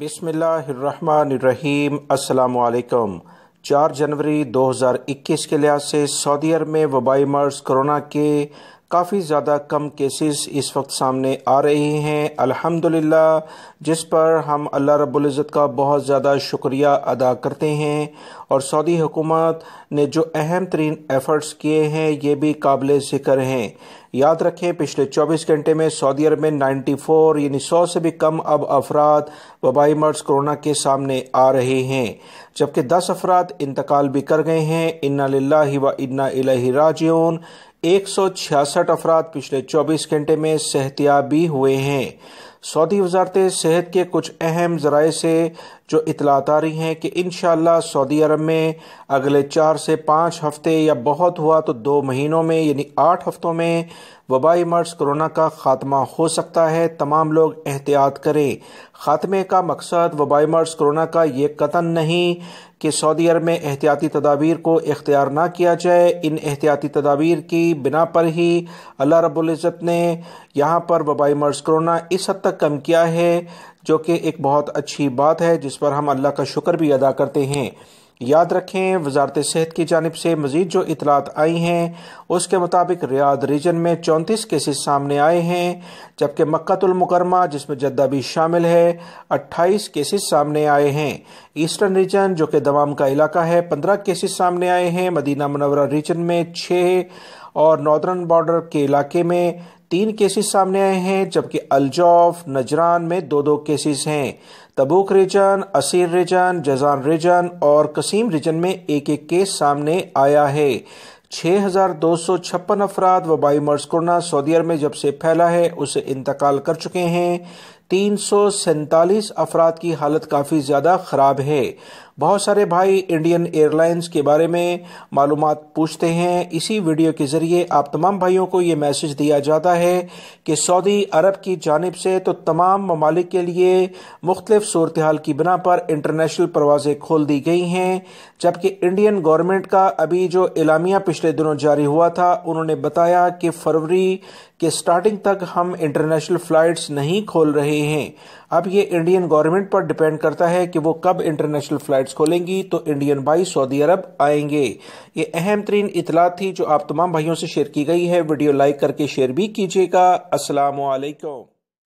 बिस्मिल्लाहिर्रहमानिर्रहीम। अस्सलामु अलैकुम। 4 जनवरी 2021 के लिहाज से सऊदी अरब में वबाई मर्ज कोरोना के काफ़ी ज़्यादा कम केसेस इस वक्त सामने आ रहे हैं, अल्हम्दुलिल्लाह, जिस पर हम अल्लाह रब्बुल इज़्ज़त का बहुत ज़्यादा शुक्रिया अदा करते हैं। और सऊदी हुकूमत ने जो अहम तरीन एफ़र्ट्स किए हैं ये भी काबिल ज़िक्र हैं। याद रखें, पिछले 24 घंटे में सऊदी अरब में 94 यानी 100 से भी कम अब अफराद वबाई मर्ज कोरोना के सामने आ रहे हैं, जबकि 10 अफराद इंतकाल भी कर गए हैं। इन्ना लिल्लाहि व इन्ना इलैहि राजिऊन। 166 अफराद पिछले 24 घंटे में सेहतियाब भी हुए हैं। सऊदी वज़ारत सेहत के कुछ अहम ज़राए से जो इतलात आ रही हैं कि इंशाअल्लाह सऊदी अरब में अगले 4 से 5 हफ्ते या बहुत हुआ तो 2 महीनों में यानी 8 हफ्तों में वबाई मर्ज कोरोना का ख़ात्मा हो सकता है। तमाम लोग एहतियात करें। ख़ात्मे का मकसद वबाई मर्ज कोरोना का ये कतन नहीं कि सऊदी अरब में एहतियाती तदाबीर को इख्तियार ना किया जाए। इन एहतियाती तदाबीर की बिना पर ही अल्लाह रब्बुल इज़्ज़त ने यहाँ पर वबाई मर्ज कोरोना इस हद तक कम किया है, जो कि एक बहुत अच्छी बात है, जिस पर हम अल्लाह का शुक्र भी अदा करते हैं। याद रखें, वज़ारत सेहत की जानिब से मज़ीद जो इतलात आई हैं उसके मुताबिक रियाद रीजन में 34 केसेस सामने आए हैं, जबकि मक्कातुल मुकरमा जिसमें जद्दा भी शामिल है 28 केसेस सामने आए हैं। ईस्टर्न रीजन जो कि दमाम का इलाका है 15 केसेस सामने आए हैं। मदीना मुनव्वरा रीजन में 6 और नॉर्दर्न बॉर्डर के इलाके में 3 केसेस सामने आए हैं, जबकि अलजौफ नजरान में 2-2 केसेस हैं। Tabuk region, Asir region, Jazan region और कसीम रीजन में 1-1 केस सामने आया है। 6256 अफराद वबाई मर्ज कोरोना सऊदी अरब में जब से फैला है उसे इंतकाल कर चुके हैं। 347 अफराद की हालत काफ़ी ज़्यादा ख़राब है। बहुत सारे भाई इंडियन एयरलाइंस के बारे में मालूमात पूछते हैं। इसी वीडियो के ज़रिए आप तमाम भाइयों को ये मैसेज दिया जाता है कि सऊदी अरब की जानिब से तो तमाम ममालिक के लिए मुख्तलिफ सूरत हाल की बिना पर इंटरनेशनल परवाज़ें खोल दी गई हैं, जबकि इंडियन गवर्नमेंट का अभी जो एलामिया पिछले दिनों जारी हुआ था उन्होंने बताया कि फरवरी के स्टार्टिंग तक हम इंटरनेशनल फ़्लाइट्स नहीं खोल रहे हैं। अब ये इंडियन गवर्नमेंट पर डिपेंड करता है कि वो कब इंटरनेशनल फ़्लाइट्स खोलेंगी तो इंडियन भाई सऊदी अरब आएंगे। ये अहम तरीन इतलात थी जो आप तमाम भाइयों से शेयर की गई है। वीडियो लाइक करके शेयर भी कीजिएगा। अस्सलामु अलैकुम।